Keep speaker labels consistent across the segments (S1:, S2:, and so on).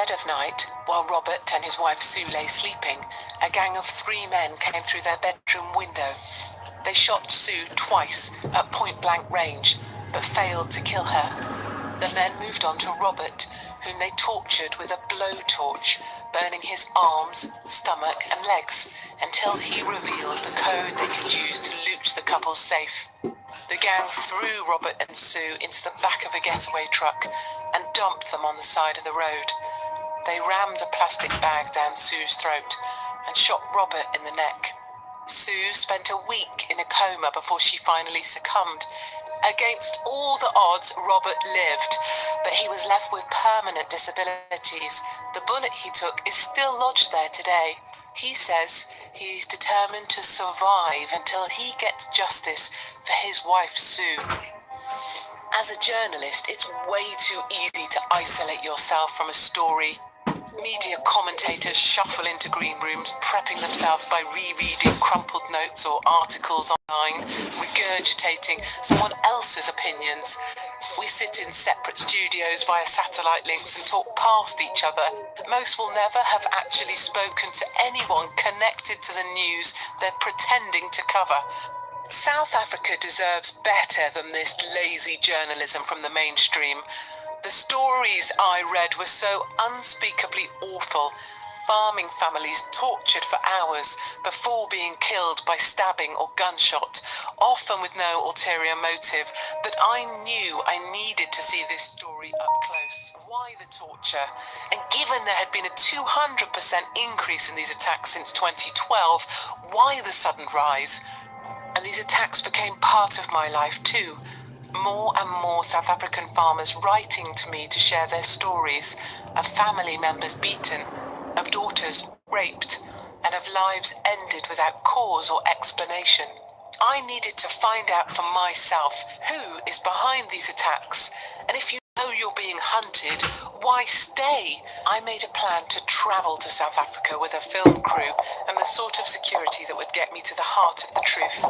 S1: dead of night, while Robert and his wife Sue lay sleeping, a gang of 3 men came through their bedroom window. They shot Sue twice at point-blank range, but failed to kill her. The men moved on to Robert, whom they tortured with a blowtorch, burning his arms, stomach and legs, until he revealed the code they could use to loot the couple's safe. The gang threw Robert and Sue into the back of a getaway truck and dumped them on the side of the road. They rammed a plastic bag down Sue's throat and shot Robert in the neck. Sue spent a week in a coma before she finally succumbed. Against all the odds, Robert lived, but he was left with permanent disabilities. The bullet he took is still lodged there today. He says he's determined to survive until he gets justice for his wife, Sue. As a journalist, it's way too easy to isolate yourself from a story. Media commentators shuffle into green rooms, prepping themselves by rereading crumpled notes or articles online, regurgitating someone else's opinions. We sit in separate studios via satellite links and talk past each other. Most will never have actually spoken to anyone connected to the news they're pretending to cover. South Africa deserves better than this lazy journalism from the mainstream. The stories I read were so unspeakably awful. Farming families tortured for hours before being killed by stabbing or gunshot, often with no ulterior motive, that I knew I needed to see this story up close. Why the torture? And given there had been a 200% increase in these attacks since 2012, why the sudden rise? And these attacks became part of my life too. More and more South African farmers writing to me to share their stories of family members beaten, of daughters raped, and of lives ended without cause or explanation. I needed to find out for myself who is behind these attacks, and if you know you're being hunted, why stay? I made a plan to travel to South Africa with a film crew and the sort of security that would get me to the heart of the truth.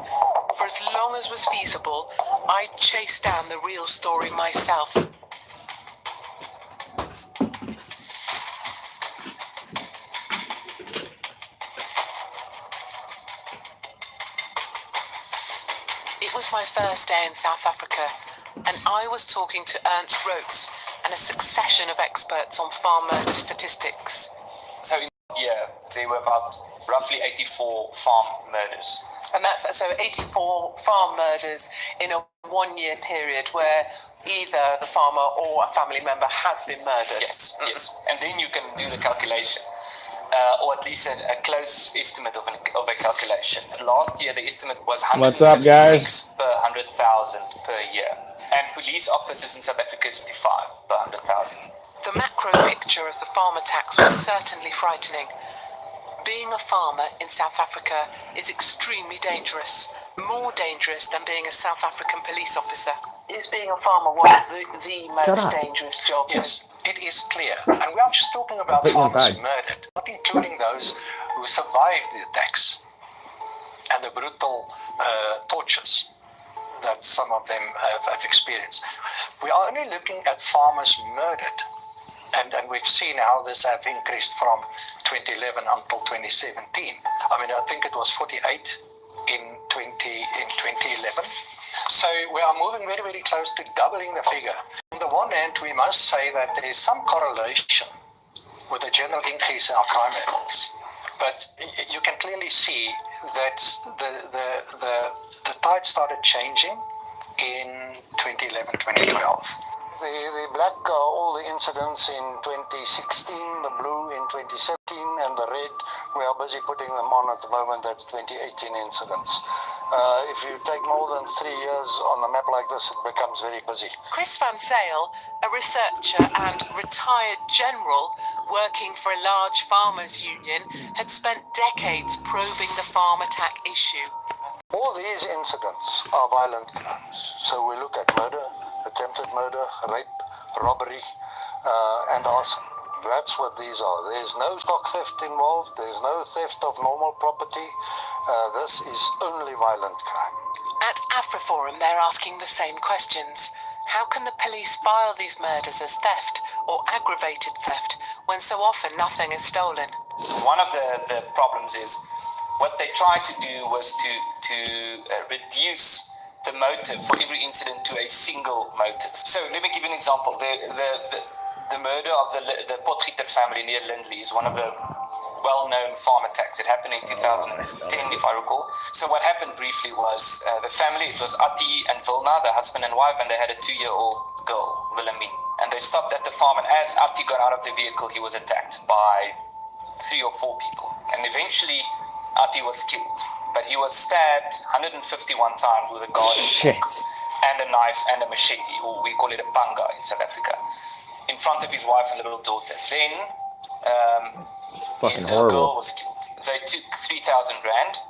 S1: For as long as was feasible, I'd chase down the real story myself. It was my first day in South Africa, and I was talking to Ernst Roets and a succession of experts on farm murder statistics.
S2: So in a year, there were about roughly 84 farm murders.
S1: And that's so 84 farm murders in a 1-year period where either the farmer or a family member has been murdered.
S2: Yes, yes. And then you can do the calculation, or at least a close estimate of a calculation. Last year, the estimate was 156 per 100,000 per year. And police officers in South Africa is 55 per 100,000.
S1: The macro picture of the farm attacks was certainly frightening. Being a farmer in South Africa is extremely dangerous, more dangerous than being a South African police officer. Is being a farmer one of the most dangerous jobs?
S3: Yes, it is clear. And we are just talking about farmers murdered, not including those who survived the attacks and the brutal tortures that some of them have experienced. We are only looking at farmers murdered. And we've seen how this have increased from 2011 until 2017. I mean, I think it was 48 in 2011. So we are moving very, very close to doubling the figure. On the one hand, we must say that there is some correlation with the general increase in our crime levels. But you can clearly see that the tide started changing in 2011, 2012. The black are all the incidents in 2016, the blue in 2017, and the red, we are busy putting them on at the moment. That's 2018 incidents. If you take more than 3 years on a map like this, it becomes very busy.
S1: Chris Van Zyl, a researcher and retired general working for a large farmers' union, had spent decades probing the farm attack issue.
S3: All these incidents are violent crimes. So we look at murder, attempted murder, rape, robbery, and arson. That's what these are. There's no stock theft involved. There's no theft of normal property. This is only violent crime.
S1: At AfriForum, they're asking the same questions. How can the police file these murders as theft or aggravated theft when so often nothing is stolen.
S2: One of the problems is what they tried to do was to reduce the motive for every incident to a single motive. So let me give you an example. The murder of the Potgieter family near Lindley is one of the well-known farm attacks. It happened in 2010, if I recall. So what happened briefly was the family, it was Atti and Vilna, the husband and wife, and they had a 2-year-old girl, Wilhelmine. And they stopped at the farm, and as Atti got out of the vehicle, he was attacked by 3 or 4 people. And eventually, Atti was killed. But he was stabbed 151 times with a garden fork and a knife and a machete, or we call it a panga in South Africa, in front of his wife and little daughter. Then his little girl was killed. They took 3,000 rand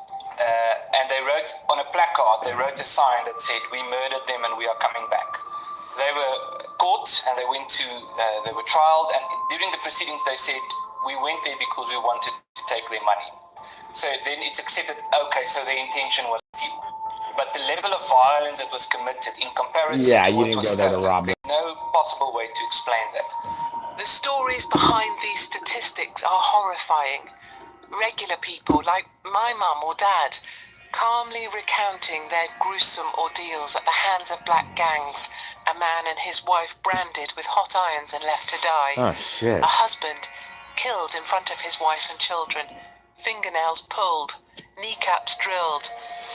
S2: and they wrote on a placard, they wrote a sign that said, "We murdered them and we are coming back." They were caught and they were trialed, and during the proceedings they said, "We went there because we wanted to take their money." So then it's accepted, okay, so the intention was deep. But the level of violence that was committed in comparison to what was stolen, there's no possible way to explain that.
S1: The stories behind these statistics are horrifying. Regular people like my mum or dad, calmly recounting their gruesome ordeals at the hands of black gangs, a man and his wife branded with hot irons and left to die.
S4: Oh, shit.
S1: A husband killed in front of his wife and children, fingernails pulled, kneecaps drilled,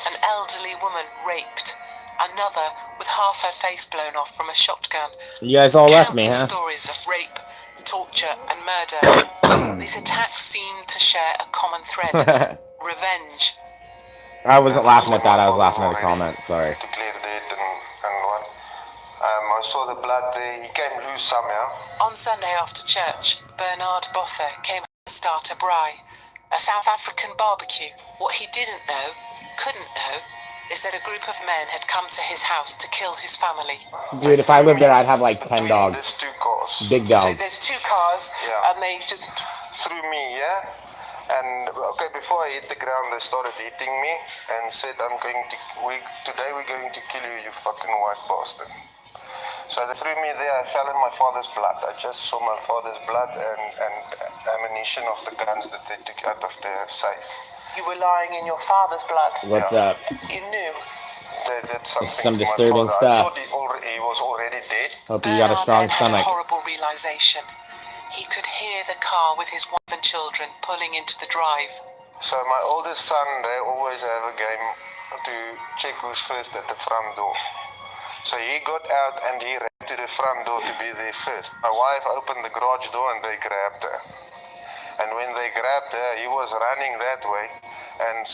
S1: an elderly woman raped, another with half her face blown off from a shotgun.
S4: You guys all left me, huh?
S1: Stories of rape, torture and murder. These attacks seem to share a common thread. Revenge.
S4: I wasn't laughing at that, I was laughing at a comment, sorry.
S5: Declared dead and what? I saw the blood there. He came loose somehow.
S1: On Sunday after church, Bernard Botha came to start a braai, a South African barbecue. What he didn't know, couldn't know, is that a group of men had come to his house to kill his family.
S4: Dude, if I lived there, I'd have like 10 dogs.
S5: There's 2 cars.
S4: Big
S1: So
S4: dogs.
S1: there's 2 cars,
S5: Yeah.
S1: and they just...
S5: Threw me, yeah? And, okay, before I hit the ground, they started hitting me and said, today we're going to kill you, you fucking white bastard. So they threw me there. I fell in my father's blood. I just saw my father's blood and ammunition of the guns that they took out of their safe.
S1: You were lying in your father's blood.
S4: What's up?
S1: You knew.
S5: They did something
S4: Some
S5: to
S4: disturbing
S5: my father.
S4: stuff.
S5: I thought he was already dead.
S4: Hope you got a strong
S1: Bernard then had
S4: stomach.
S1: a horrible realization. He could hear the car with his wife and children pulling into the drive.
S5: So my oldest son, they always have a game to check who's first at the front door. So he got out and he ran to the front door to be there first. My wife opened the garage door and they grabbed her. And when they grabbed her, he was running that way, and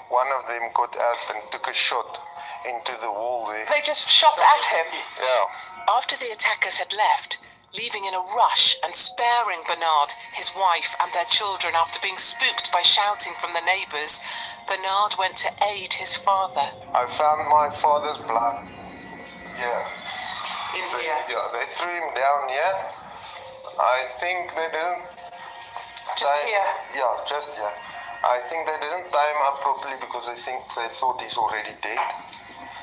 S5: one of them got out and took a shot into the wall there.
S1: They just shot at him.
S5: Yeah.
S1: After the attackers had left, leaving in a rush and sparing Bernard, his wife and their children after being spooked by shouting from the neighbours, Bernard went to aid his father.
S5: I found my father's blood. Yeah.
S1: In here.
S5: Yeah, they threw him down here. I think they didn't...
S1: Just here?
S5: Yeah, just here. I think they didn't tie him up properly because they thought he's already dead.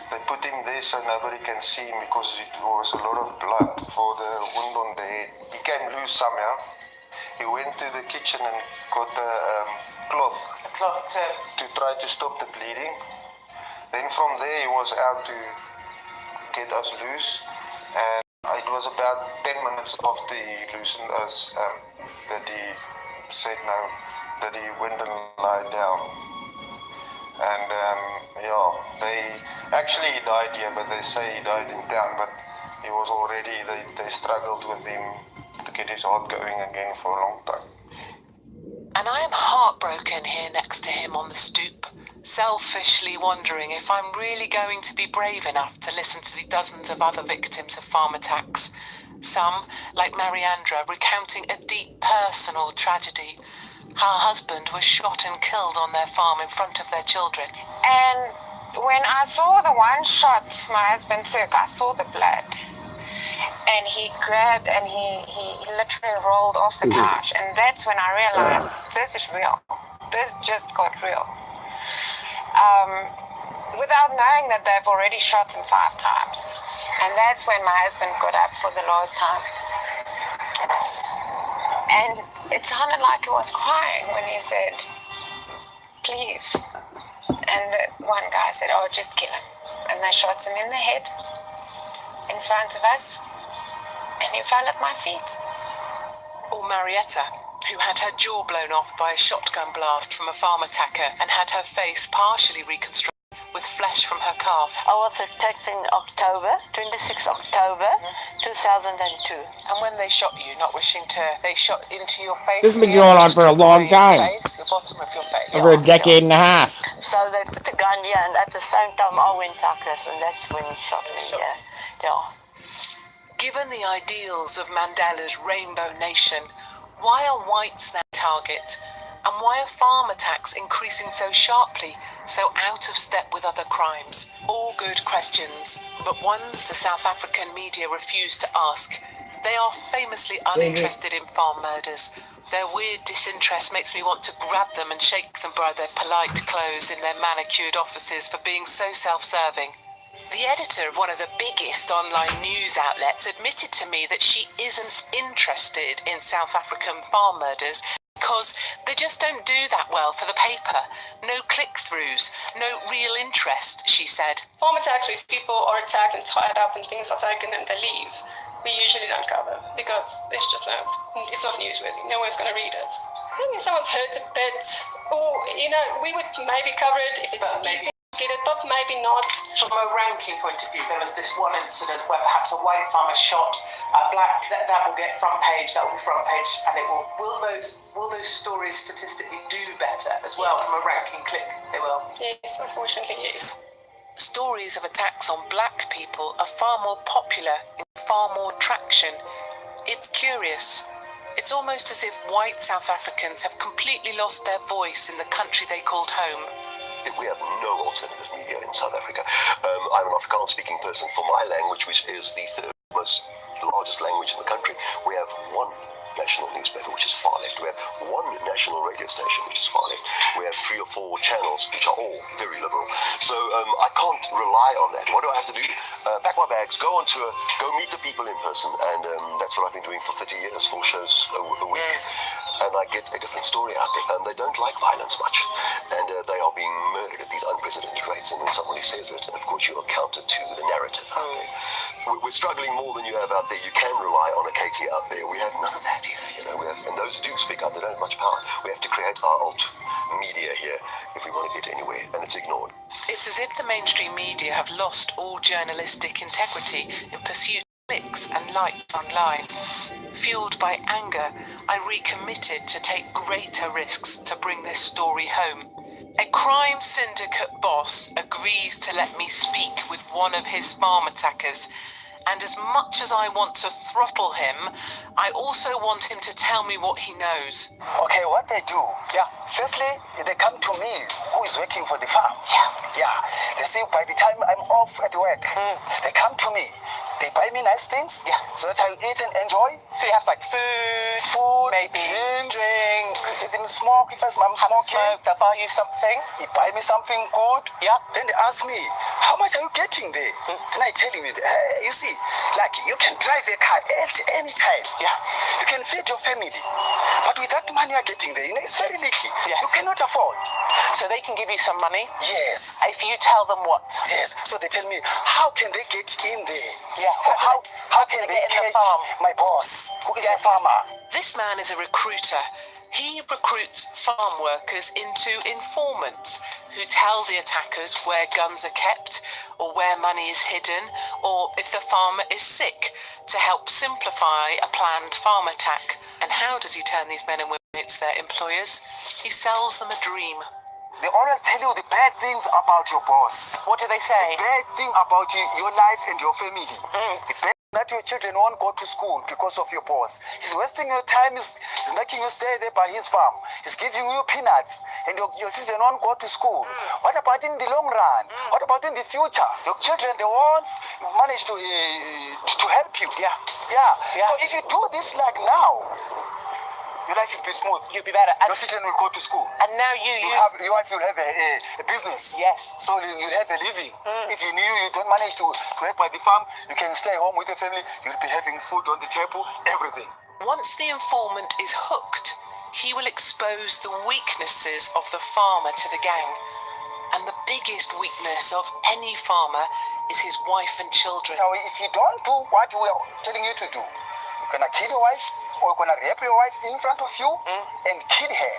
S5: They put him there so nobody can see him because it was a lot of blood for the wound on the head. He came loose somehow. He went to the kitchen and got a cloth.
S1: A cloth
S5: to try to stop the bleeding. Then from there he was out to get us loose, and it was about 10 minutes after he loosened us that he said no, that he went and lied down. And he died here, but they say he died in town, but he was already, they struggled with him to get his heart going again for a long time.
S1: And I am heartbroken here next to him on the stoop, selfishly wondering if I'm really going to be brave enough to listen to the dozens of other victims of farm attacks. Some, like Mariandra, recounting a deep personal tragedy. Her husband was shot and killed on their farm in front of their children.
S6: And when I saw the one shot my husband took, I saw the blood. And he grabbed and he literally rolled off the couch. And that's when I realized this is real. This just got real. Without knowing that they've already shot him 5 times. And that's when my husband got up for the last time. And it sounded like he was crying when he said, please. And the one guy said, oh, just kill him. And they shot him in the head in front of us, and he fell at my feet.
S1: Or Marietta, who had her jaw blown off by a shotgun blast from a farm attacker and had her face partially reconstructed with flesh from her calf.
S7: I was attacked in October, 26 October 2002.
S1: And when they shot you, not wishing to, they shot into your face.
S4: This has been going on for a long time.
S1: The bottom of your face.
S4: Over a decade and a half.
S7: So they put the gun here, and at the same time I went like this, and that's when he shot me. Yeah.
S1: Given the ideals of Mandela's Rainbow Nation, why are whites their target? And why are farm attacks increasing so sharply, so out of step with other crimes? All good questions, but ones the South African media refuse to ask. They are famously uninterested in farm murders. Their weird disinterest makes me want to grab them and shake them by their polite clothes in their manicured offices for being so self-serving. The editor of one of the biggest online news outlets admitted to me that she isn't interested in South African farm murders because they just don't do that well for the paper. No click-throughs, no real interest, she said.
S8: Farm attacks where people are attacked and tied up and things are taken and they leave, we usually don't cover because it's not newsworthy. No one's going to read it. Maybe if someone's hurt a bit, or, we would maybe cover it if it's easy. Get it, but maybe not.
S1: From a ranking point of view, there was this one incident where perhaps a white farmer shot a black. That will get front page. That will be front page, and it will. Will those stories statistically do better as well? Yes. From a ranking click, they will.
S8: Yes, unfortunately, yes.
S1: Stories of attacks on black people are far more popular and far more traction. It's curious. It's almost as if white South Africans have completely lost their voice in the country they called home.
S9: We have no alternative media in South Africa. I'm an Afrikaans-speaking person for my language, which is the largest language in the country. We have one national newspaper, which is far left. We have one national radio station, which is far left. We have 3 or 4 channels, which are all very liberal. So I can't rely on that. What do I have to do? Pack my bags, go on tour, go meet the people in person, and that's what I've been doing for 30 years, 4 shows a week. And I get a different story out there. They don't like violence much, and they are being murdered at these unprecedented rates. And when somebody says it, of course you are counter to the narrative out there. We're struggling more than you have out there. You can rely on a KT out there. We have none of that here. And those who do speak up, they don't have much power. We have to create our alt media here if we want to get anywhere, and it's ignored.
S1: It's as if the mainstream media have lost all journalistic integrity in pursuit of clicks and likes online. Fueled by anger, I recommitted to take greater risks to bring this story home. A crime syndicate boss agrees to let me speak with one of his farm attackers, and as much as I want to throttle him, I also want him to tell me what he knows.
S10: Okay, what they do? Yeah. Firstly, they come to me, who is working for the farm. Yeah. They say by the time I'm off at work, they come to me. They buy me nice things, so that I eat and enjoy.
S1: So you have like food, maybe drinks,
S10: even smoke if I'm smoking.
S1: Smoke, they'll buy you something.
S10: They buy me something good.
S1: Yeah.
S10: Then they ask me, how much are you getting there? Then I tell him, you see, like you can drive a car at any time.
S1: Yeah.
S10: You can feed your family. But with that money you're getting there, it's very leaky.
S1: Yes.
S10: You cannot afford.
S1: So they can give you some money?
S10: Yes.
S1: If you tell them what?
S10: Yes. So they tell me, how can they get in there?
S1: Yeah.
S10: How can they
S1: get in the
S10: catch
S1: farm?
S10: my boss, who is a farmer?
S1: This man is a recruiter. He recruits farm workers into informants who tell the attackers where guns are kept or where money is hidden or if the farmer is sick to help simplify a planned farm attack. And how does he turn these men and women against their employers? He sells them a dream.
S10: They always tell you the bad things about your boss.
S1: What do they say?
S10: The bad thing about your life and your family. The bad that your children won't go to school because of your boss. He's wasting your time, he's making you stay there by his farm. He's giving you peanuts and your children won't go to school. What about in the long run? What about in the future? Your children, they won't manage to help you.
S1: Yeah.
S10: So if you do this like now, your life will be smooth.
S1: You'll be better.
S10: Your children will go to school.
S1: And now
S10: your wife will have a business.
S1: Yes.
S10: So you'll have a living. If you don't manage to work by the farm, you can stay home with your family. You'll be having food on the table, everything.
S1: Once the informant is hooked, he will expose the weaknesses of the farmer to the gang. And the biggest weakness of any farmer is his wife and children.
S10: Now, if you don't do what we are telling you to do, you're gonna kill your wife, or you're gonna rape your wife in front of you and kill her,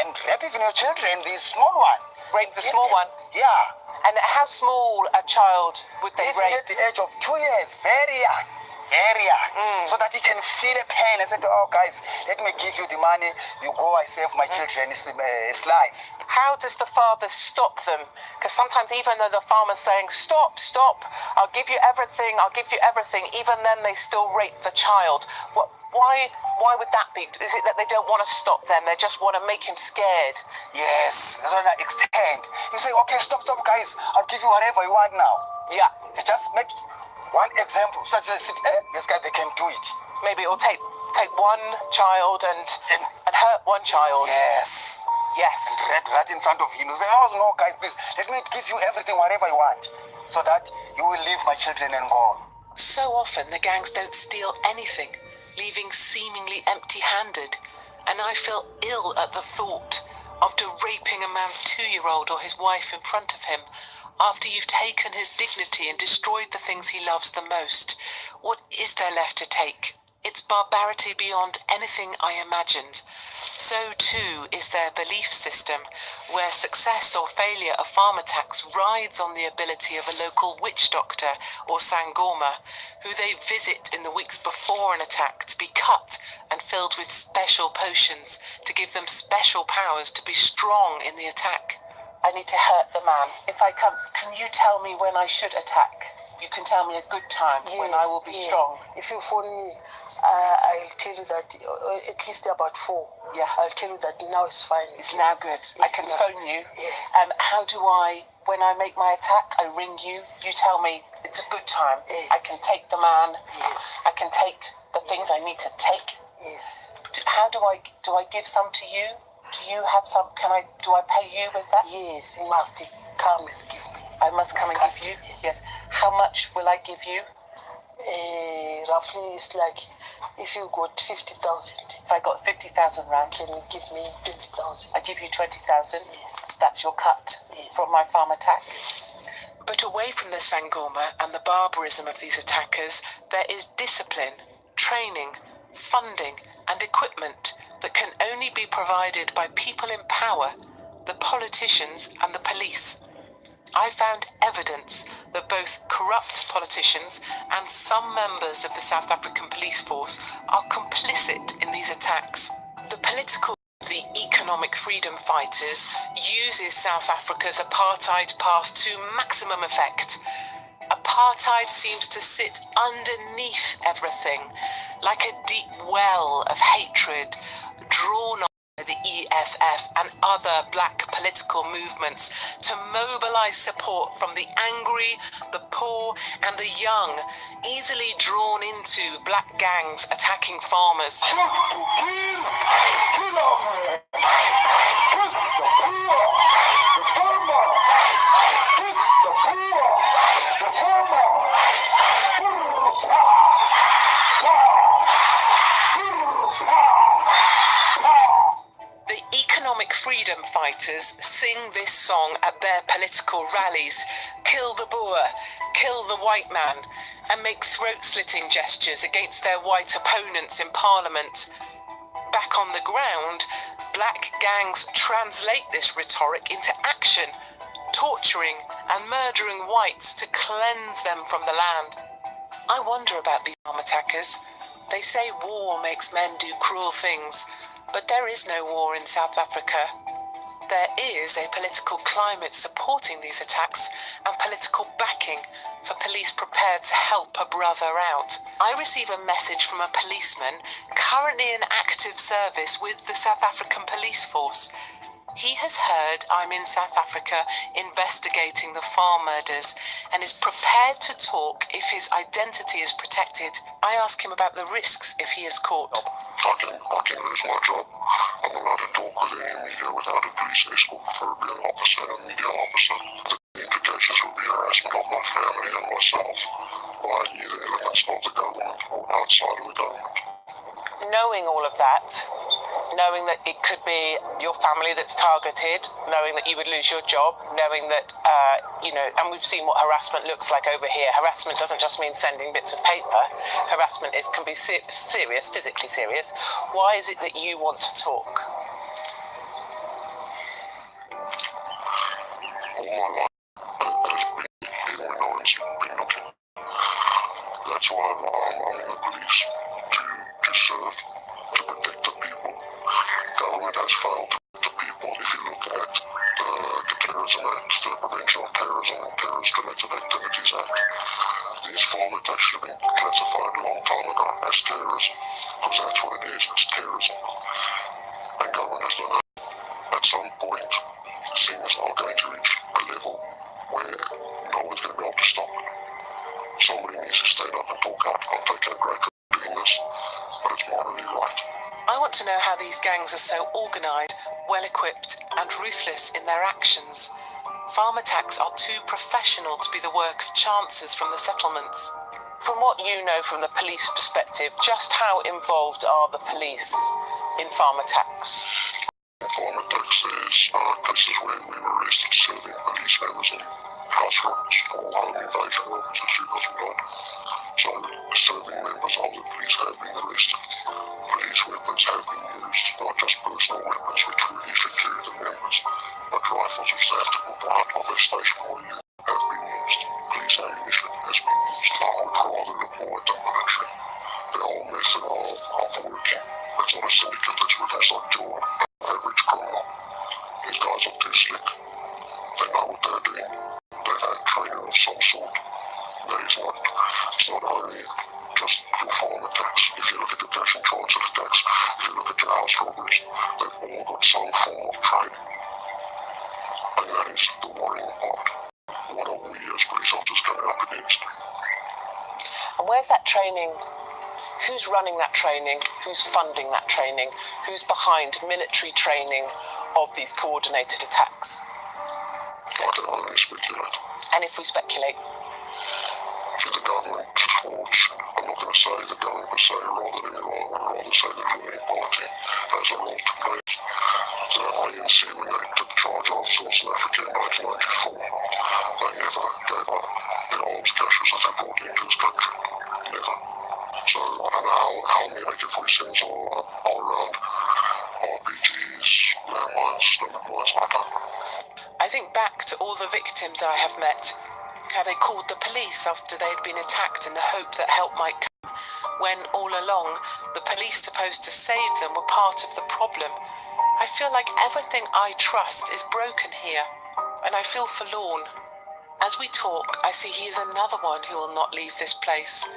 S10: and rape even your children, the small one.
S1: Rape the small one?
S10: Yeah.
S1: And how small a child would they
S10: Even
S1: rape?
S10: at the age of 2 years, very young. Very young. So that he can feel a pain and say, oh guys, let me give you the money, you go, I save my children's life.
S1: How does the father stop them? Because sometimes even though the farmer's saying, stop, I'll give you everything, even then they still rape the child. Why would that be? Is it that they don't want to stop them, they just want to make him scared?
S10: Yes, to an extent. You say, okay, stop guys, I'll give you whatever you want now.
S1: Yeah.
S10: They just make one example. So this guy, they can do it.
S1: Maybe it will take one child and hurt one child.
S10: Yes.
S1: Yes.
S10: And right in front of him. You say, oh no, guys, please, let me give you everything, whatever you want, so that you will leave my children and go.
S1: So often the gangs don't steal anything, leaving seemingly empty-handed. And I feel ill at the thought after raping a man's 2-year-old or his wife in front of him. After you've taken his dignity and destroyed the things he loves the most, what is there left to take? It's barbarity beyond anything I imagined. So too is their belief system, where success or failure of farm attacks rides on the ability of a local witch doctor or sangoma, who they visit in the weeks before an attack to be cut and filled with special potions to give them special powers to be strong in the attack. I need to hurt the man. If I come, can you tell me when I should attack? You can tell me a good time when I will be strong.
S11: If you phone me, I'll tell you that at least about 4.
S1: Yeah.
S11: I'll tell you that now it's fine.
S1: It's now good. I can phone you.
S11: Yeah.
S1: How do I, when I make my attack, I ring you, you tell me it's a good time.
S11: Yes.
S1: I can take the man.
S11: Yes.
S1: I can take the things I need to take.
S11: Yes.
S1: How do I give some to you? Do you have some? Do I pay you with that?
S11: Yes, you must come and give me.
S1: I must come and give you?
S11: Yes.
S1: How much will I give you?
S11: Roughly, it's like if you got 50,000.
S1: If I got 50,000 rand,
S11: can you give me 20,000?
S1: I give you 20,000.
S11: Yes.
S1: That's your cut from my farm attack.
S11: Yes.
S1: But away from the sangoma and the barbarism of these attackers, there is discipline, training, funding, and equipment that can only be provided by people in power, the politicians and the police. I found evidence that both corrupt politicians and some members of the South African police force are complicit in these attacks. The economic freedom fighters uses South Africa's apartheid past to maximum effect. Apartheid seems to sit underneath everything, like a deep well of hatred drawn on by the EFF and other black political movements to mobilize support from the angry, the poor and the young, easily drawn into black gangs attacking farmers. The economic freedom fighters sing this song at their political rallies, kill the Boer, kill the white man, and make throat-slitting gestures against their white opponents in Parliament. Back on the ground, black gangs translate this rhetoric into action, torturing and murdering whites to cleanse them from the land. I wonder about these arm attackers. They say war makes men do cruel things, but there is no war in South Africa. There is a political climate supporting these attacks and political backing for police prepared to help a brother out. I receive a message from a policeman currently in active service with the South African police force. He has heard I'm in South Africa investigating the farm murders and is prepared to talk if his identity is protected. I ask him about the risks if he is caught.
S12: I can lose my job. I'm allowed to talk with any media without a police escort, preferably an officer and a media officer. The implications would be harassment of my family and myself by either elements of the government or outside of the government.
S1: knowing all of that, knowing that it could be your family that's targeted, knowing that you would lose your job, knowing that, and we've seen what harassment looks like over here. Harassment doesn't just mean sending bits of paper. Harassment can be serious, physically serious. Why is it that you want to talk?
S12: All my life has been ignorance, been nothing. That's why I'm in the police, to serve, to protect the people. Government has failed to protect the people. If you look at the Terrorism Act, the Prevention of Terrorism and Terrorist-Related Activities Act, this form had actually been classified a long time ago as terrorism, because that's what it is, it's terrorism. And government has done that. At some point, things are going to reach a level where no one's going to be able to stop it. Somebody needs to stand up and talk out. I'll take a great risk doing this, but it's morally right.
S1: I want to know how these gangs are so organised, well-equipped and ruthless in their actions. Farm attacks are too professional to be the work of chancers from the settlements. From what you know from the police perspective, just how involved are the police in farm attacks?
S12: Farm attacks is cases where we were arrested serving police members in house robberies or home invasion robberies, as you guys would know. So serving members of the police have been arrested. Police weapons have been used, not just personal weapons which really secure the members, but rifles which they have to put out of a station or unit have been used. Police ammunition has been used. I would rather report the military. Their whole method of working. It's not a syndicate, it's with us like your average criminal. These guys are too slick. They know what they're doing. They've had training of some sort. It's not only just your farm attacks. If you look at the cash and transit attacks, if you look at your house robberies, they've all got some form of training. And that is the worrying part. What are we as police officers coming up against?
S1: And where's that training? Who's running that training? Who's funding that training? Who's behind military training of these coordinated attacks?
S12: I can only speculate.
S1: And if we speculate?
S12: The government, or I'm not going to say the government per se, rather say the ruling party has a role to play. The ANC, when they took charge of Southern Africa in 1994, they never gave up their arms caches that they brought into this country. Never. So I don't know how many AK-47s are around, RPGs, landmines, landmines, I don't know.
S1: I think back to all the victims I have met, how they called the police after they'd been attacked in the hope that help might come, when all along the police supposed to save them were part of the problem. I feel like everything I trust is broken here, and I feel forlorn. As we talk, I see he is another one who will not leave this place.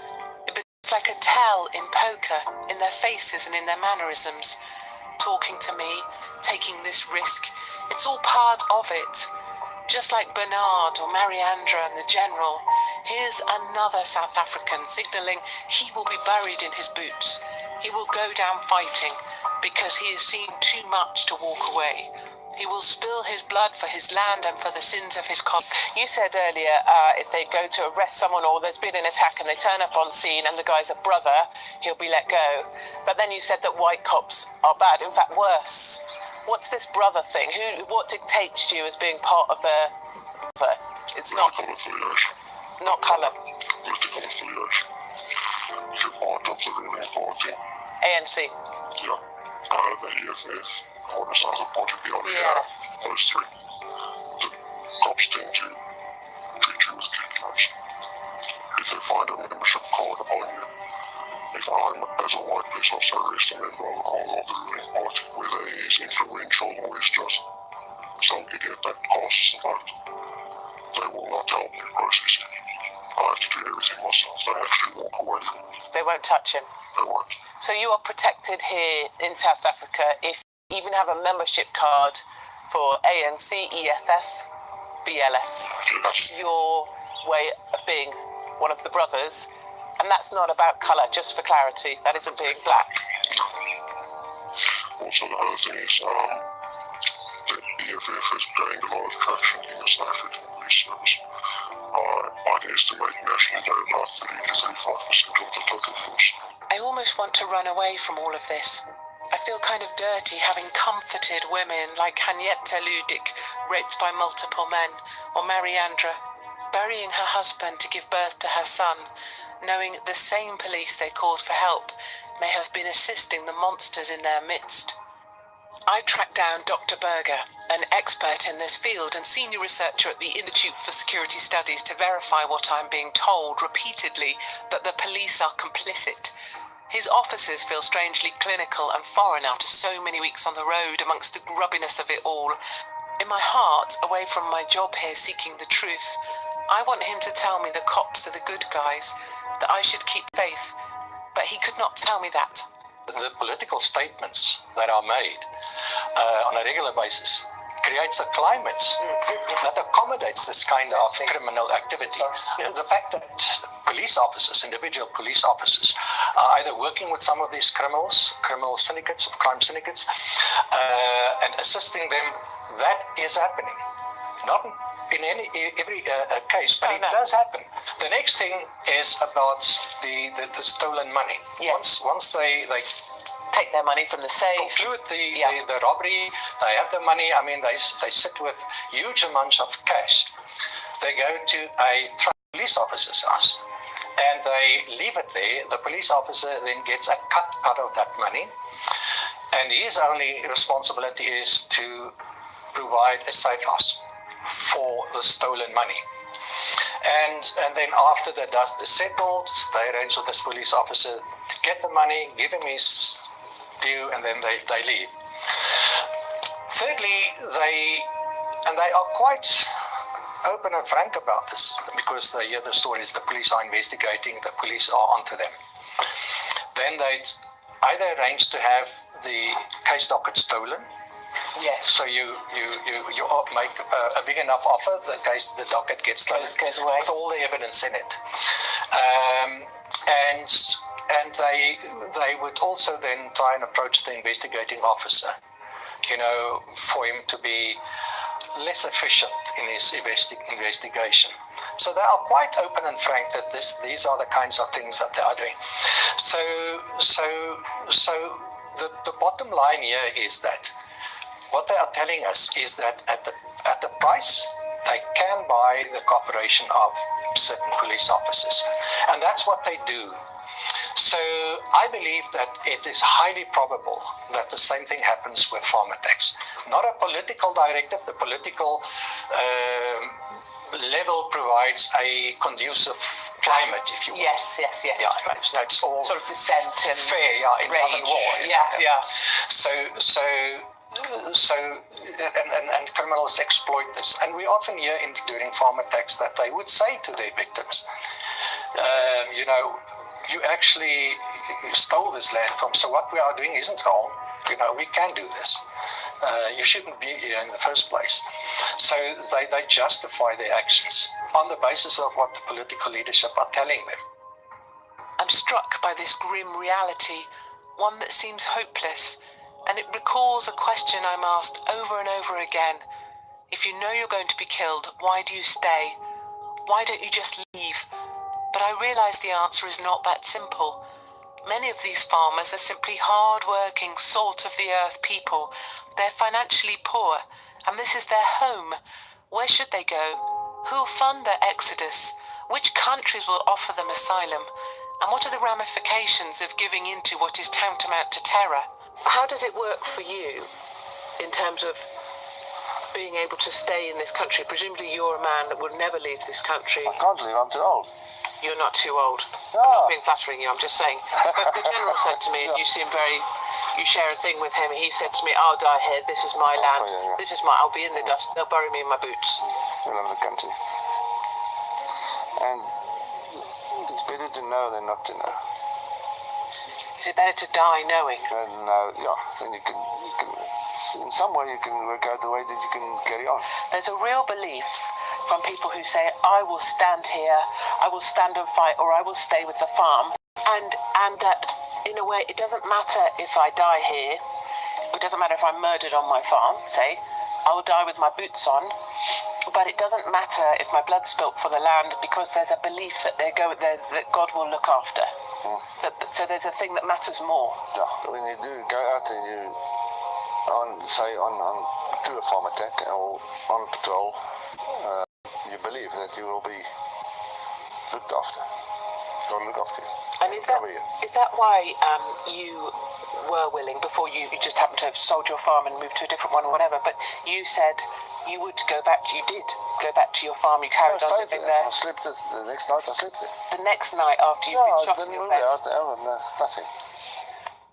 S1: It becomes like a tell in poker, in their faces and in their mannerisms. Talking to me, taking this risk, it's all part of it. Just like Bernard or Mariandra and the General, here's another South African signalling he will be buried in his boots. He will go down fighting because he has seen too much to walk away. He will spill his blood for his land and for the sins of his colleagues. You said earlier if they go to arrest someone or there's been an attack and they turn up on scene and the guy's a brother, he'll be let go. But then you said that white cops are bad, in fact worse. What's this brother thing? What dictates to you as being part of a... It's not...
S12: Affiliation.
S1: Not colour.
S12: Political affiliation. If you're part of the ruling party.
S1: ANC.
S12: Yeah. The EFF. Or there's another party beyond
S1: Yes.
S12: Those three. The cops tend to treat you with kid gloves. If they find a membership card on you, if I'm, as a white police officer, arrest a member of the ruling party, whether he's influential or he's just some idiot that casts the vote, they will not help me process it. I have to do everything myself. They actually walk away from me.
S1: They won't touch him.
S12: They won't.
S1: So you are protected here in South Africa if you even have a membership card for ANC, EFF, BLF. That's your way of being one of the brothers. And that's not about colour, just for clarity. That isn't being black.
S12: Also, the other thing is the EFF has gained a lot of traction in the South African police service. I'd estimate nationally they're about 30 to 35% of the total force.
S1: I almost want to run away from all of this. I feel kind of dirty having comforted women like Henrietta Ludik, raped by multiple men, or Mariandra, burying her husband to give birth to her son, knowing the same police they called for help may have been assisting the monsters in their midst. I tracked down Dr. Berger, an expert in this field and senior researcher at the Institute for Security Studies, to verify what I'm being told repeatedly, that the police are complicit. His officers feel strangely clinical and foreign after so many weeks on the road amongst the grubbiness of it all. In my heart, away from my job here seeking the truth, I want him to tell me the cops are the good guys, that I should keep faith, but he could not tell me that.
S3: The political statements that are made on a regular basis creates a climate that accommodates this kind of criminal activity. The fact that police officers, individual police officers, are either working with some of these criminal syndicates, or crime syndicates, and assisting them, that is happening. Not in every case, but it does happen. The next thing is about the stolen money.
S1: Yes.
S3: Once they
S1: take their money from the safe,
S3: conclude the robbery, they have the money. I mean, they sit with huge amounts of cash. They go to a police officer's house and they leave it there. The police officer then gets a cut out of that money, and his only responsibility is to provide a safe house for the stolen money. And then after the dust is settled, they arrange with this police officer to get the money, give him his due, and then they leave. Thirdly, they are quite open and frank about this, because they hear the stories, the police are investigating, the police are onto them. Then they either arrange to have the case docket stolen.
S1: Yes.
S3: So you make a big enough offer, the docket gets stolen,
S1: goes away
S3: with all the evidence in it, and they would also then try and approach the investigating officer, for him to be less efficient in his investigation. So they are quite open and frank that these are the kinds of things that they are doing. So the bottom line here is that what they are telling us is that at the price, they can buy the cooperation of certain police officers. And that's what they do. So I believe that it is highly probable that the same thing happens with Pharmatex. Not a political directive. The political level provides a conducive climate, if you will.
S1: Yes.
S3: Yeah, that's all
S1: sort of dissent and
S3: fair, in love and war.
S1: Yeah.
S3: And criminals exploit this. And we often hear during Pharmatex that they would say to their victims, you actually stole this land from, so what we are doing isn't wrong. We can do this. You shouldn't be here in the first place. So they justify their actions on the basis of what the political leadership are telling them.
S1: I'm struck by this grim reality, one that seems hopeless, and it recalls a question I'm asked over and over again. If you know you're going to be killed, why do you stay? Why don't you just leave? But I realise the answer is not that simple. Many of these farmers are simply hard-working, salt-of-the-earth people. They're financially poor, and this is their home. Where should they go? Who'll fund their exodus? Which countries will offer them asylum? And what are the ramifications of giving in to what is tantamount to terror? How does it work for you in terms of being able to stay in this country? Presumably you're a man that would never leave this country.
S5: I can't leave, I'm too old.
S1: You're not too old. I'm not being flattering you, I'm just saying. The General said to me, and you share a thing with him, he said to me, I'll die here, this is my land, this is I'll be in the dust, they'll bury me in my boots.
S5: I love the country. And it's better to know than not to know.
S1: Is it better to die knowing?
S5: Then you can in some way you can work out the way that you can carry on.
S1: There's a real belief from people who say, I will stand here, I will stand and fight, or I will stay with the farm. And that, in a way, it doesn't matter if I die here, it doesn't matter if I'm murdered on my farm, say, I will die with my boots on, But it doesn't matter if my blood's spilt for the land because there's a belief that that God will look after. So there's a thing that matters more.
S12: Yeah, when you do go out and you on to a farm attack or on patrol, you believe that you will be looked after. God will look after you.
S1: And is that why you were willing, before you just happened to have sold your farm and moved to a different one or whatever, but you said you would go back, you did go back to your farm, you carried on living there?
S12: I slept the next night, I slept there.
S1: The next night after you'd been shot in your bed?
S12: Nothing.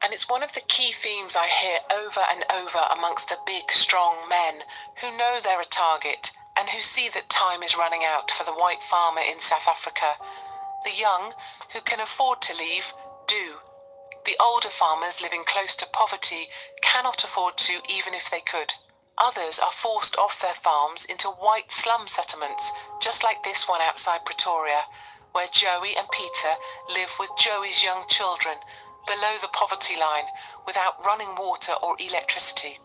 S1: And it's one of the key themes I hear over and over amongst the big, strong men who know they're a target and who see that time is running out for the white farmer in South Africa. The young, who can afford to leave, do. The older farmers living close to poverty cannot afford to even if they could. Others are forced off their farms into white slum settlements, just like this one outside Pretoria, where Joey and Peter live with Joey's young children, below the poverty line, without running water or electricity.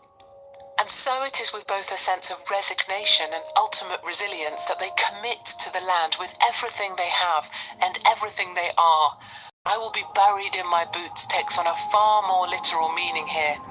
S1: And so it is with both a sense of resignation and ultimate resilience that they commit to the land with everything they have and everything they are. I will be buried in my boots takes on a far more literal meaning here.